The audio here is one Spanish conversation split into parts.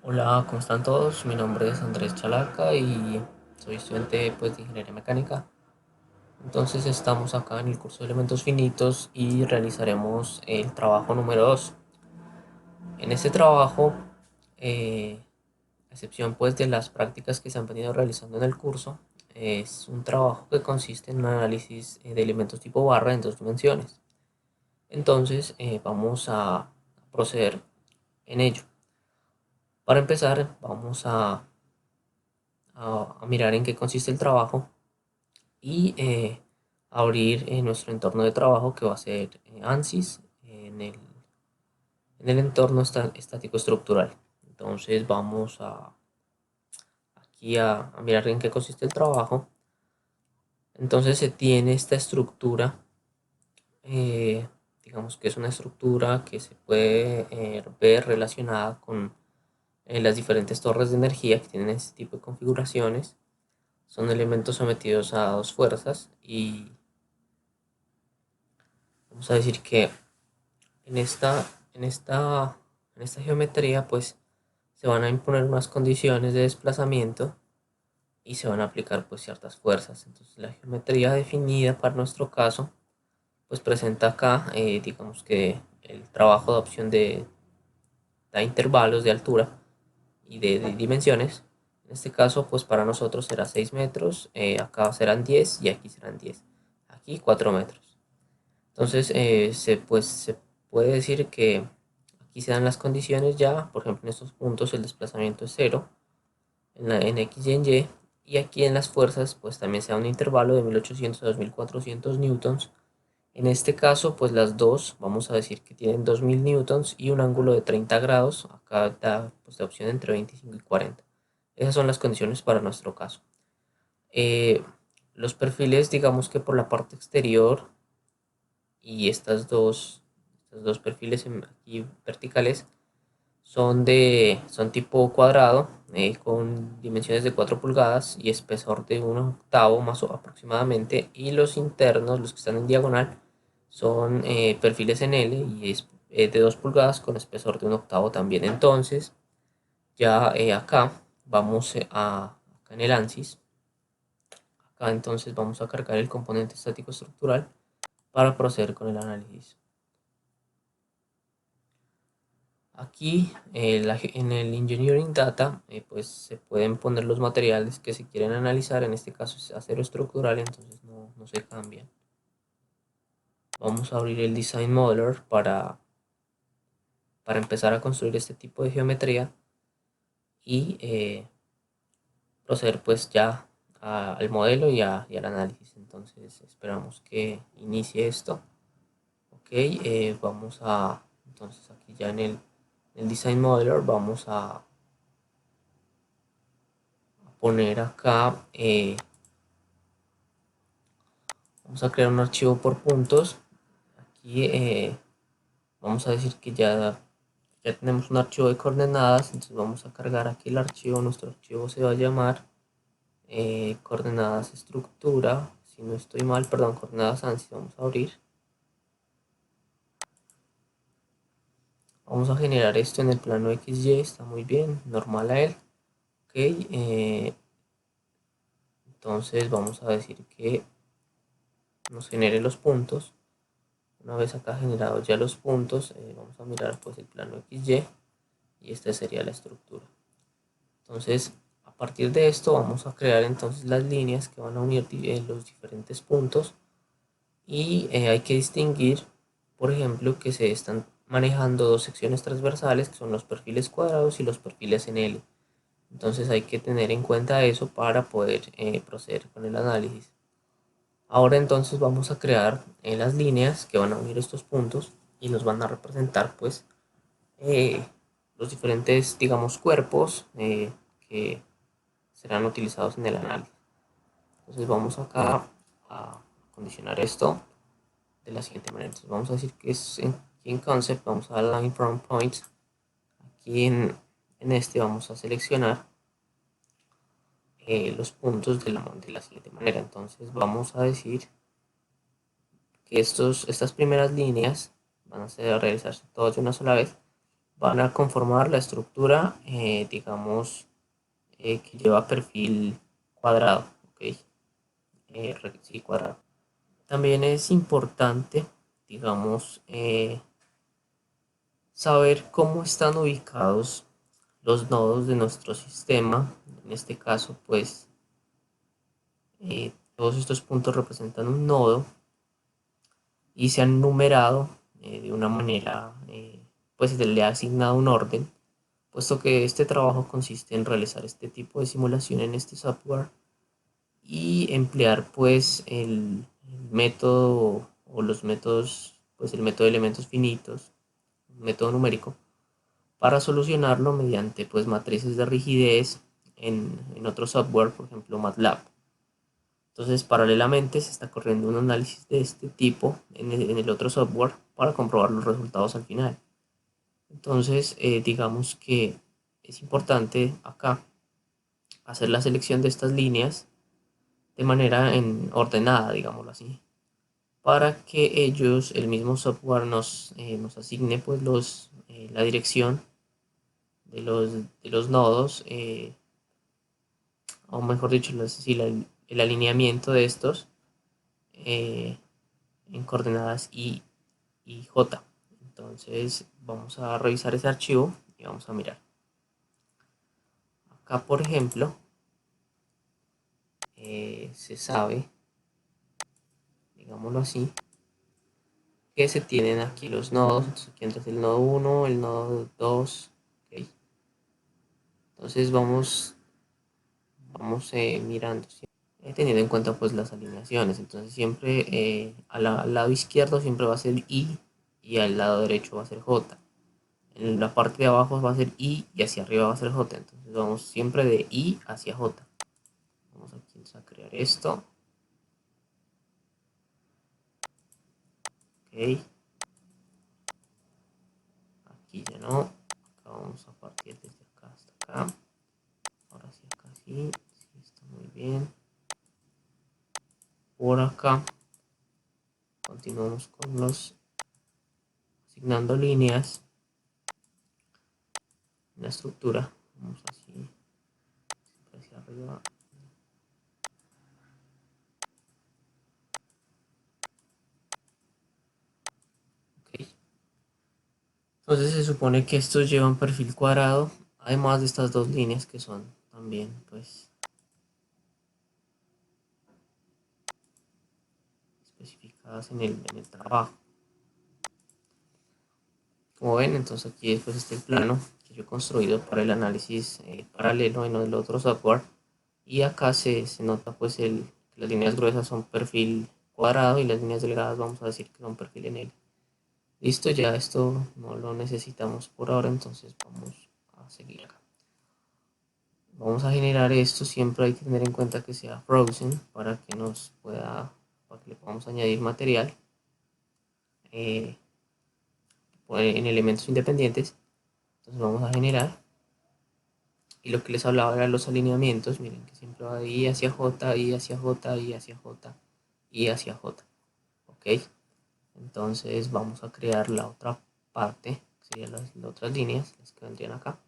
Hola, ¿cómo están todos? Mi nombre es Andrés Chalaca y soy estudiante de Ingeniería Mecánica. Entonces estamos acá en el curso de elementos finitos y realizaremos el trabajo número 2. En este trabajo, a excepción de las prácticas que se han venido realizando en el curso, es un trabajo que consiste en un análisis de elementos tipo barra en dos dimensiones. Entonces vamos a proceder en ello. Para empezar, vamos a mirar en qué consiste el trabajo y abrir nuestro entorno de trabajo que va a ser ANSYS en el entorno estático estructural. Entonces vamos aquí a mirar en qué consiste el trabajo. Entonces se tiene esta estructura, eh, digamos que es una estructura que se puede ver relacionada con las diferentes torres de energía que tienen este tipo de configuraciones. Son elementos sometidos a dos fuerzas y vamos a decir que en esta, en esta, en esta geometría pues se van a imponer unas condiciones de desplazamiento y se van a aplicar pues ciertas fuerzas. Entonces la geometría definida para nuestro caso pues presenta acá digamos que el trabajo de opción da intervalos de altura y de dimensiones. En este caso pues para nosotros será 6 metros, acá serán 10 y aquí serán 10. Aquí 4 metros. Entonces, se puede decir que aquí se dan las condiciones ya, por ejemplo, en estos puntos el desplazamiento es cero, en X y en Y, y aquí en las fuerzas, pues también se da un intervalo de 1800 a 2400 newtons. En este caso, pues las dos, vamos a decir que tienen 2000 newtons y un ángulo de 30 grados, acá da pues, la opción entre 25 y 40. Esas son las condiciones para nuestro caso. Eh, los perfiles, digamos que por la parte exterior, y estos dos perfiles aquí verticales son tipo cuadrado, con dimensiones de 4 pulgadas y espesor de 1 octavo más o aproximadamente, y los internos, los que están en diagonal, son perfiles en L y es de 2 pulgadas con espesor de 1 octavo también. Entonces ya acá vamos acá en el ANSYS, acá entonces vamos a cargar el componente estático estructural para proceder con el análisis. Aquí en el Engineering Data pues se pueden poner los materiales que se quieren analizar, en este caso es acero estructural, entonces no se cambian. Vamos a abrir el Design Modeler para empezar a construir este tipo de geometría y proceder pues ya al modelo y al análisis. Entonces esperamos que inicie esto. Ok, vamos entonces aquí ya en el Design Modeler vamos a poner acá, vamos a crear un archivo por puntos. Aquí vamos a decir que ya tenemos un archivo de coordenadas, entonces vamos a cargar aquí el archivo. Nuestro archivo se va a llamar coordenadas estructura, si no estoy mal, perdón, coordenadas ANSYS. Vamos a abrir. Vamos a generar esto en el plano XY, está muy bien, normal a él. Ok, entonces vamos a decir que nos genere los puntos. Una vez acá generados ya los puntos, vamos a mirar pues el plano XY y esta sería la estructura. Entonces, a partir de esto vamos a crear entonces las líneas que van a unir los diferentes puntos, y hay que distinguir, por ejemplo, que se están manejando dos secciones transversales que son los perfiles cuadrados y los perfiles en L. Entonces hay que tener en cuenta eso para poder proceder con el análisis. Ahora entonces vamos a crear las líneas que van a unir estos puntos y nos van a representar pues eh, los diferentes, digamos, cuerpos que serán utilizados en el análisis. Entonces vamos acá a condicionar esto de la siguiente manera. Entonces vamos a decir que es en concept, vamos a line from points. Aquí en este vamos a seleccionar los puntos de la siguiente manera. Entonces vamos a decir que estas primeras líneas van a realizarse todas de una sola vez, van a conformar la estructura, digamos, que lleva perfil cuadrado, ¿ok? Sí, cuadrado. También es importante, digamos, saber cómo están ubicados los nodos de nuestro sistema. En este caso, pues, todos estos puntos representan un nodo y se han numerado de una manera, pues se le ha asignado un orden, puesto que este trabajo consiste en realizar este tipo de simulación en este software y emplear pues el método o los métodos, pues el método de elementos finitos, un método numérico, para solucionarlo mediante pues matrices de rigidez en otro software, por ejemplo MATLAB. Entonces, paralelamente se está corriendo un análisis de este tipo en el otro software para comprobar los resultados al final. Entonces, digamos que es importante acá hacer la selección de estas líneas de manera ordenada, digámoslo así, para que ellos, el mismo software, nos asigne pues la dirección de los nodos, o mejor dicho, el alineamiento de estos eh, en coordenadas y J. Entonces vamos a revisar ese archivo y vamos a mirar. Acá, por ejemplo, se sabe, digámoslo así, que se tienen aquí los nodos. Entonces aquí entra el nodo 1, el nodo 2. Okay. Entonces vamos mirando, teniendo en cuenta pues las alineaciones. Entonces siempre al lado izquierdo siempre va a ser I y al lado derecho va a ser J. En la parte de abajo va a ser I y hacia arriba va a ser J. Entonces vamos siempre de I hacia J. Vamos aquí a crear esto. Ok. Aquí ya no. Acá vamos a partir desde acá hasta acá. Ahora sí, acá sí. Sí, está muy bien. Por acá. Continuamos con asignando líneas en la estructura. Vamos así. Hacia arriba. Ok. Entonces se supone que estos llevan perfil cuadrado, además de estas dos líneas que son también pues especificadas en el trabajo. Como ven, entonces aquí después está el plano que yo he construido para el análisis paralelo en el otro software, y acá se nota pues que las líneas gruesas son perfil cuadrado y las líneas delgadas vamos a decir que son perfil en L. Listo, ya esto no lo necesitamos por ahora, entonces vamos a seguir acá. Vamos a generar esto, siempre hay que tener en cuenta que sea frozen para que para que le podamos añadir material en elementos independientes. Entonces vamos a generar, y lo que les hablaba era los alineamientos. Miren que siempre va de I hacia J, I hacia J, I hacia J, I hacia J. Ok, entonces vamos a crear la otra parte, que serían las otras líneas, las que vendrían acá,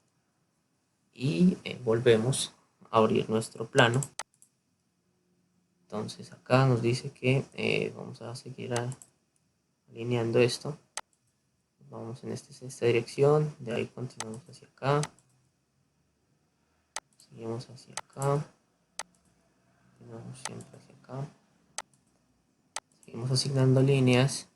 y volvemos a abrir nuestro plano. Entonces acá nos dice que vamos a seguir alineando esto. Vamos en esta dirección, de ahí continuamos hacia acá, seguimos hacia acá, continuamos siempre hacia acá, seguimos asignando líneas.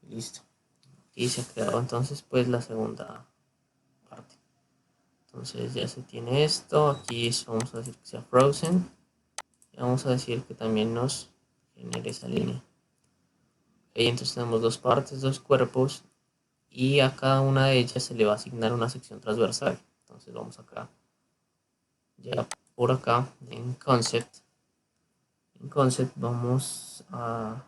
Listo. Y se ha creado entonces pues la segunda parte. Entonces ya se tiene esto. Aquí vamos a decir que sea frozen. Y vamos a decir que también nos genere esa línea. Y entonces tenemos dos partes, dos cuerpos. Y a cada una de ellas se le va a asignar una sección transversal. Entonces vamos acá. Ya por acá en concept. En concept vamos a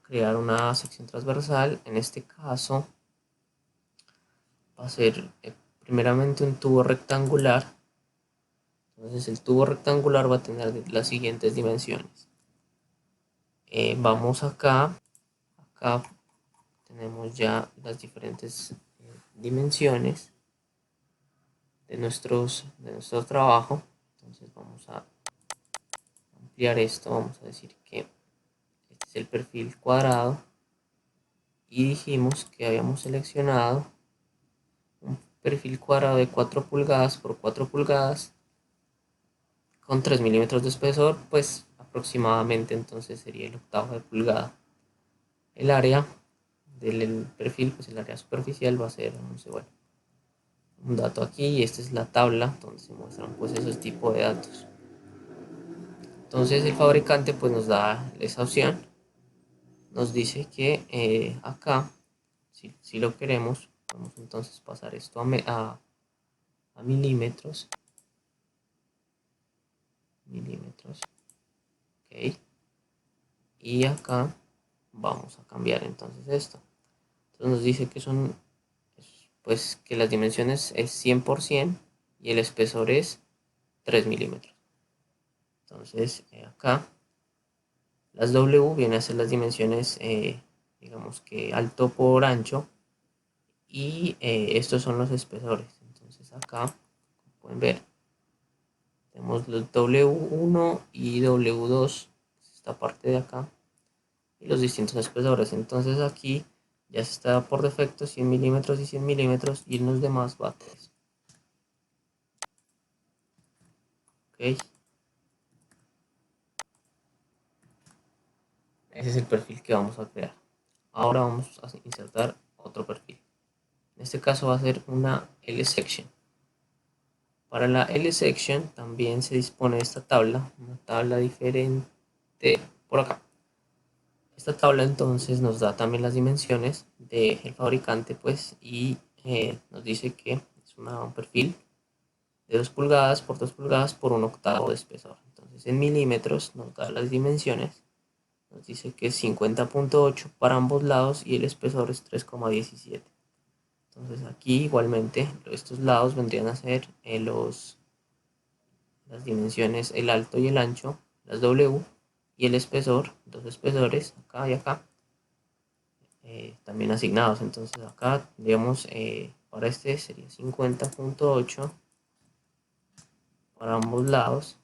crear una sección transversal. En este caso va a ser primeramente un tubo rectangular. Entonces el tubo rectangular va a tener las siguientes dimensiones. Vamos acá tenemos ya las diferentes dimensiones de nuestro trabajo. Entonces vamos a ampliar esto, vamos a decir que este es el perfil cuadrado y dijimos que habíamos seleccionado un perfil cuadrado de 4 pulgadas por 4 pulgadas con 3 milímetros de espesor, pues aproximadamente entonces sería el octavo de pulgada. El área del perfil, pues el área superficial va a ser, no sé, bueno, un dato aquí, y esta es la tabla donde se muestran pues esos tipos de datos. Entonces el fabricante pues nos da esa opción, nos dice que acá, si lo queremos, vamos entonces pasar esto a milímetros, ok, y acá vamos a cambiar entonces esto. Entonces nos dice que son, pues que las dimensiones es 100% y el espesor es 3 milímetros. Entonces acá las W vienen a ser las dimensiones, digamos que alto por ancho, y estos son los espesores. Entonces acá, como pueden ver, tenemos los W1 y W2, esta parte de acá, y los distintos espesores. Entonces aquí ya se está por defecto 100 milímetros y 100 milímetros, y en los demás va a 3. Ok, ese es el perfil que vamos a crear. Ahora vamos a insertar otro perfil. En este caso va a ser una L-section. Para la L-section también se dispone de esta tabla, una tabla diferente por acá. Esta tabla entonces nos da también las dimensiones del fabricante, pues, y nos dice que es un perfil de 2 pulgadas por 2 pulgadas por un octavo de espesor. Entonces en milímetros nos da las dimensiones, nos dice que es 50.8 para ambos lados y el espesor es 3,17. Entonces aquí igualmente estos lados vendrían a ser las dimensiones, el alto y el ancho, las W, y el espesor, dos espesores, acá y acá, también asignados. Entonces acá, digamos, para este sería 50.8 para ambos lados,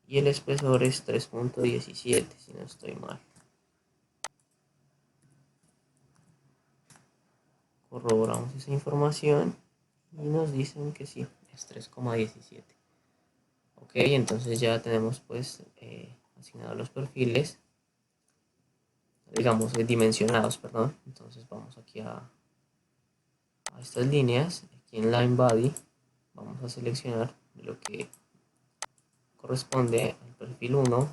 y el espesor es 3,17, si no estoy mal. Corroboramos esa información y nos dicen que sí, es 3,17. Ok, entonces ya tenemos pues asignados los perfiles, digamos dimensionados, perdón. Entonces vamos aquí a estas líneas. Aquí en Line Body vamos a seleccionar lo que corresponde al perfil 1,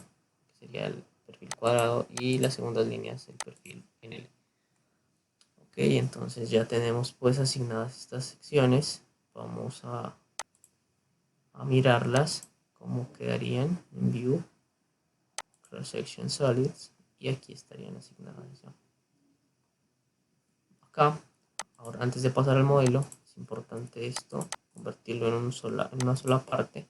que sería el perfil cuadrado, y las segundas líneas el perfil en L. Ok, entonces ya tenemos pues asignadas estas secciones. Vamos a mirarlas cómo quedarían en View, Cross Section Solids, y aquí estarían asignadas ya. Acá, ahora antes de pasar al modelo, es importante esto, convertirlo en una sola parte,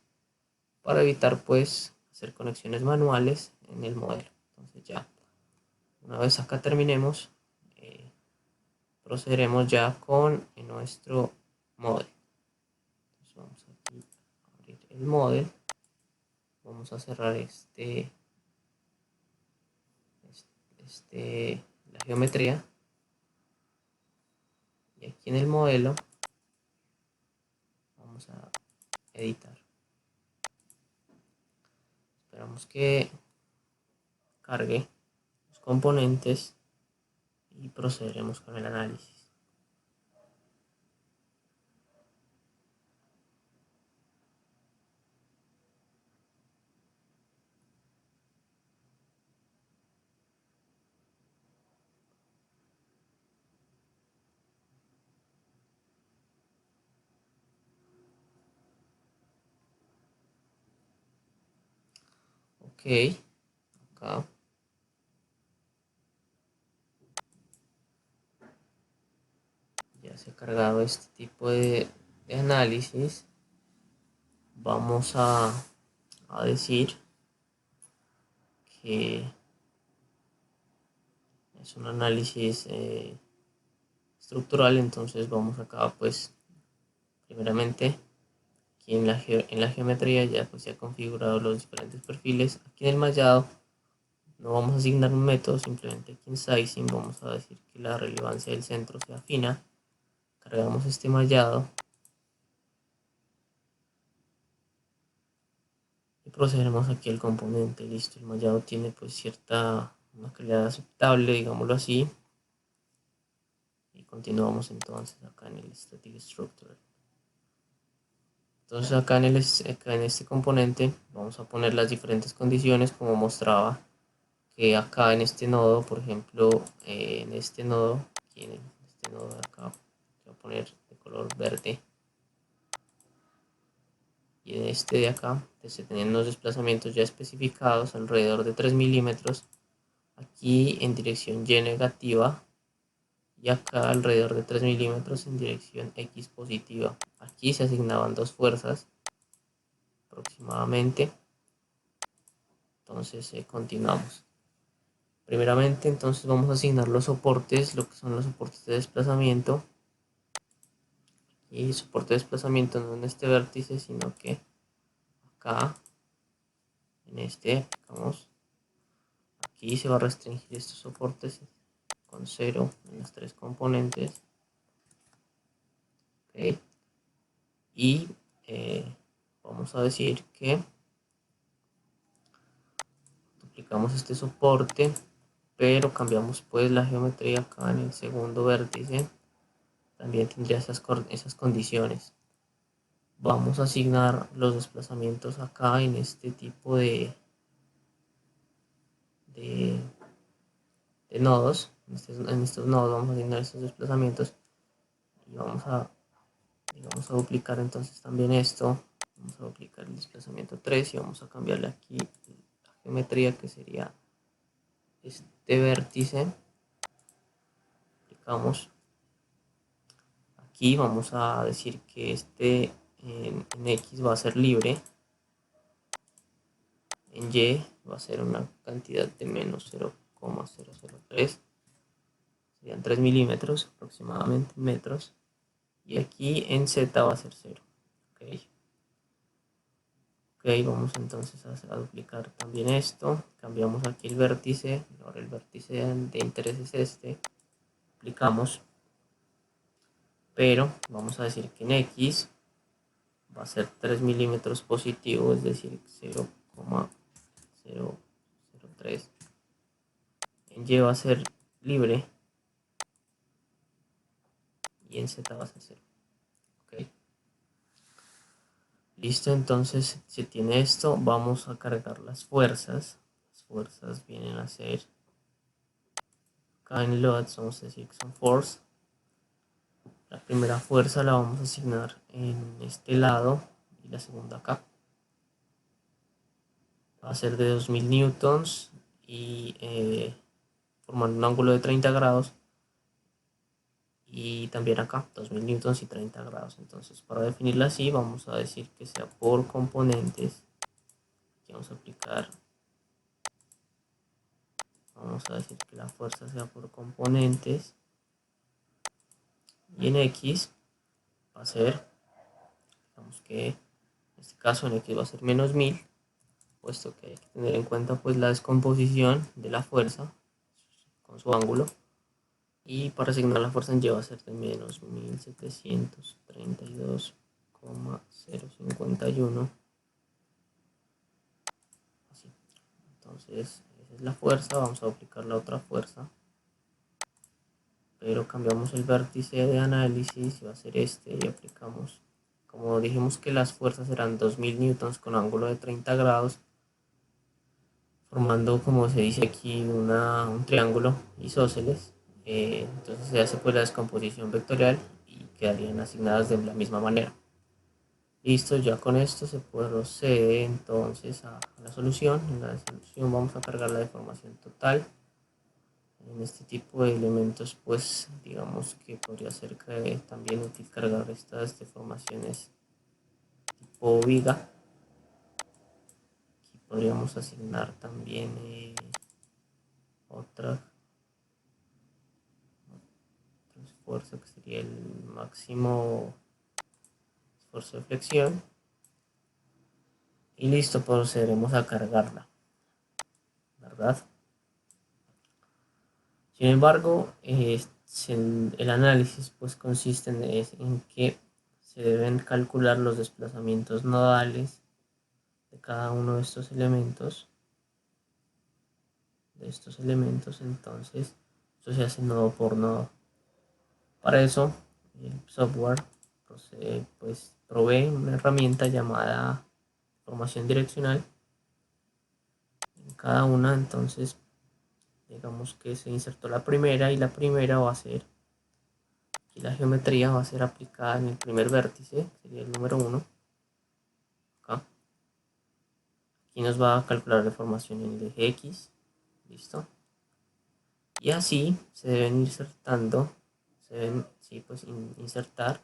para evitar pues hacer conexiones manuales en el modelo. Entonces ya, una vez acá terminemos, procederemos ya con nuestro modelo. Entonces vamos aquí a abrir el modelo, vamos a cerrar la geometría, y aquí en el modelo vamos a editar. Esperamos que cargue los componentes y procederemos con el análisis. Ok, acá ya se ha cargado este tipo de análisis. vamos a decir que es un análisis estructural. Entonces vamos acá, pues primeramente aquí en la geometría ya pues se ha configurado los diferentes perfiles. Aquí en el mallado no vamos a asignar un método, simplemente aquí en sizing vamos a decir que la relevancia del centro sea fina. Cargamos este mallado y procedemos aquí al componente. Listo, el mallado tiene pues una calidad aceptable, digámoslo así. Y continuamos entonces acá en el static structure. Entonces acá en este componente vamos a poner las diferentes condiciones como mostraba, que acá en este nodo, por ejemplo, en este nodo, aquí en este nodo de acá, voy a poner de color verde. Y en este de acá, se tenían unos desplazamientos ya especificados alrededor de 3 milímetros. Aquí en dirección Y negativa y acá alrededor de 3 milímetros en dirección X positiva. Aquí se asignaban dos fuerzas aproximadamente. Entonces continuamos. Primeramente entonces vamos a asignar los soportes, lo que son los soportes de desplazamiento. Y soporte de desplazamiento no en este vértice, sino que acá en este, vamos, aquí se va a restringir estos soportes con 0 en las tres componentes. Okay. Y vamos a decir que duplicamos este soporte, pero cambiamos pues la geometría acá en el segundo vértice. También tendría esas condiciones. Vamos a asignar los desplazamientos acá en este tipo de nodos. En estos nodos vamos a asignar estos desplazamientos y vamos a duplicar entonces también esto. Vamos a duplicar el desplazamiento 3 y vamos a cambiarle aquí la geometría, que sería este vértice. Aplicamos aquí, vamos a decir que este en X va a ser libre, en Y va a ser una cantidad de menos 0,003, serían 3 milímetros aproximadamente, metros, y aquí en Z va a ser 0. Ok, vamos entonces a duplicar también esto. Cambiamos aquí el vértice. Ahora el vértice de interés es este. Aplicamos. Pero vamos a decir que en X va a ser 3 milímetros positivo, es decir, 0,003. En Y va a ser libre. Y en Z va a ser 0. Ok. Listo, entonces se tiene esto. Vamos a cargar las fuerzas. Las fuerzas vienen a ser, acá en loads vamos a decir que son force. La primera fuerza la vamos a asignar en este lado y la segunda acá. Va a ser de 2000 newtons y formando un ángulo de 30 grados. Y también acá 2000 newtons y 30 grados. Entonces, para definirla así, vamos a decir que sea por componentes. Aquí vamos a aplicar. Vamos a decir que la fuerza sea por componentes. Y en X va a ser, digamos que en este caso en X va a ser menos 1000, puesto que hay que tener en cuenta pues la descomposición de la fuerza con su ángulo. Y para asignar la fuerza en Y va a ser de menos 1732,051. Así. Entonces esa es la fuerza. Vamos a aplicar la otra fuerza, pero cambiamos el vértice de análisis y va a ser este, y aplicamos, como dijimos que las fuerzas eran 2000 newtons con ángulo de 30 grados, formando, como se dice aquí, un triángulo isósceles. Entonces se hace pues la descomposición vectorial y quedarían asignadas de la misma manera. Listo, ya con esto se procede entonces a la solución. En la solución vamos a cargar la deformación total. En este tipo de elementos, pues digamos que podría ser también útil cargar estas deformaciones tipo viga. Aquí podríamos asignar también otro esfuerzo que sería el máximo esfuerzo de flexión. Y listo, procederemos a cargarla, ¿verdad? Sin embargo, el análisis pues consiste en que se deben calcular los desplazamientos nodales de cada uno de estos elementos. Entonces esto se hace nodo por nodo. Para eso el software pues provee una herramienta llamada formación direccional en cada una. Entonces digamos que se insertó la primera, y la primera va a ser, aquí la geometría va a ser aplicada en el primer vértice, que sería el número 1. Acá. Aquí nos va a calcular la deformación en el eje X. Listo. Y así se deben ir insertando, insertar.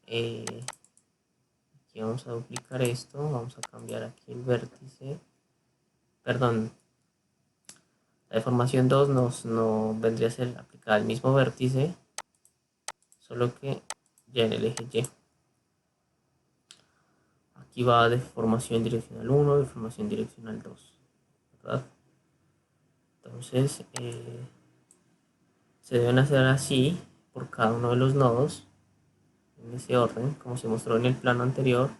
Aquí vamos a duplicar esto, vamos a cambiar aquí el vértice, perdón, la deformación 2 no vendría a ser aplicada al mismo vértice, solo que ya en el eje Y. Aquí va deformación direccional 1, deformación direccional 2, ¿verdad? Entonces se deben hacer así por cada uno de los nodos, en ese orden, como se mostró en el plano anterior.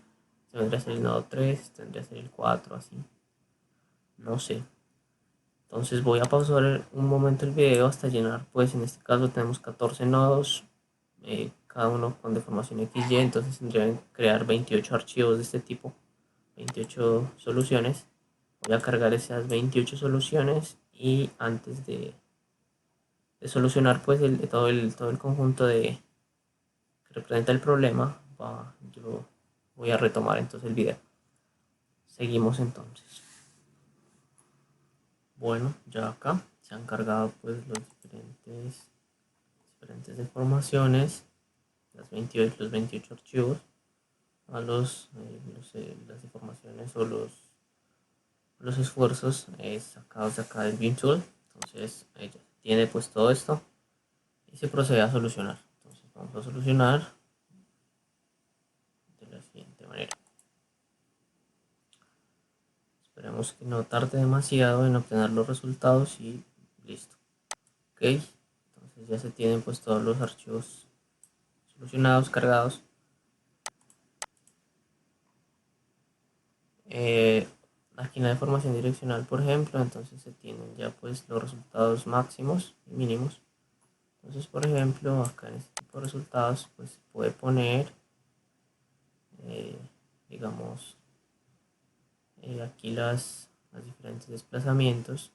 Este vendría a ser el nodo 3, este vendría a ser el 4, así. No sé. Entonces voy a pausar un momento el video hasta llenar, pues en este caso tenemos 14 nodos, cada uno con deformación XY, entonces tendrían que crear 28 archivos de este tipo, 28 soluciones. Voy a cargar esas 28 soluciones, y antes de solucionar pues todo el conjunto que representa el problema, yo voy a retomar entonces el video. Seguimos entonces. Bueno, ya acá se han cargado pues los diferentes deformaciones, los 28 archivos, a las deformaciones o los esfuerzos sacados de acá del Beam Tool. Entonces ella tiene pues todo esto y se procede a solucionar. Entonces vamos a solucionar de la siguiente manera. Esperemos que no tarde demasiado en obtener los resultados y listo. Ok, entonces ya se tienen pues todos los archivos solucionados, cargados. Aquí en la deformación direccional, por ejemplo, entonces se tienen ya pues los resultados máximos y mínimos. Entonces, por ejemplo, acá en este tipo de resultados pues se puede poner digamos aquí los diferentes desplazamientos.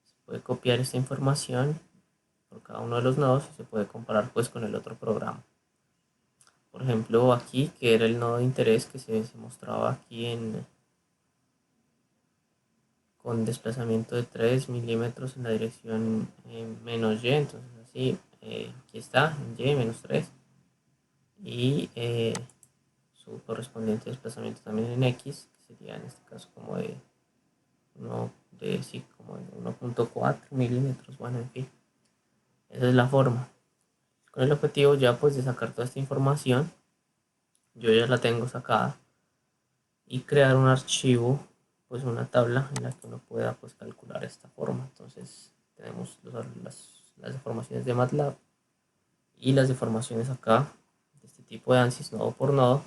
Se puede copiar esta información por cada uno de los nodos y se puede comparar pues con el otro programa. Por ejemplo, aquí, que era el nodo de interés que se mostraba aquí con desplazamiento de 3 milímetros en la dirección menos y, entonces así, aquí está, en y menos 3, y su correspondiente desplazamiento también en x, que sería en este caso como de 1.4 milímetros. Bueno, en fin, esa es la forma. Con el objetivo ya pues de sacar toda esta información, yo ya la tengo sacada, y crear un archivo, pues una tabla en la que uno pueda pues calcular esta forma. Entonces tenemos las deformaciones de MATLAB y las deformaciones acá de este tipo de ANSYS nodo por nodo,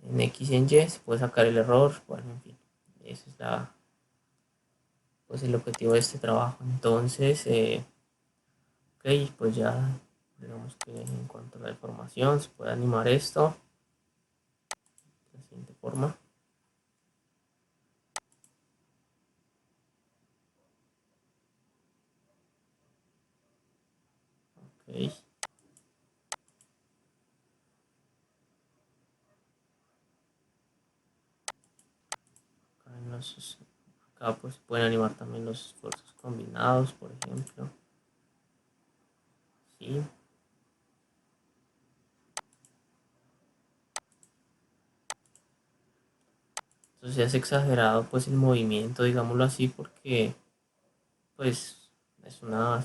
en X y en Y se puede sacar el error. Bueno, en fin, ese es pues el objetivo de este trabajo. Entonces ok, pues ya digamos que en cuanto a la deformación se puede animar esto de la siguiente forma. Ok. Acá pues pueden animar también los esfuerzos combinados, por ejemplo. ¿Sí? Entonces ya es exagerado pues el movimiento, digámoslo así, porque pues es una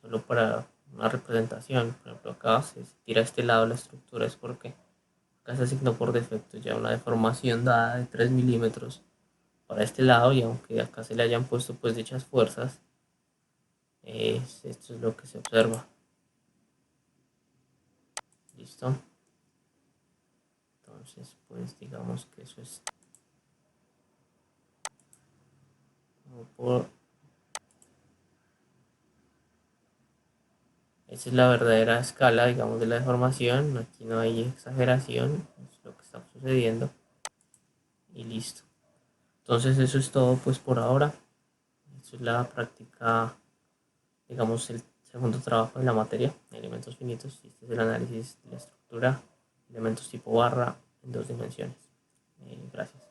solo para una representación. Por ejemplo, acá se tira a este lado la estructura, es porque acá se asignó por defecto ya una deformación dada de 3 milímetros para este lado, y aunque acá se le hayan puesto pues dichas fuerzas, esto es lo que se observa. ¿Listo? Entonces pues digamos que eso es por... Esa es la verdadera escala, digamos, de la deformación. Aquí no hay exageración, es lo que está sucediendo y listo. Entonces eso es todo pues por ahora. Eso es la práctica, digamos, el segundo trabajo de la materia, elementos finitos. Y este es el análisis de la estructura, elementos tipo barra en 2 dimensiones. Gracias.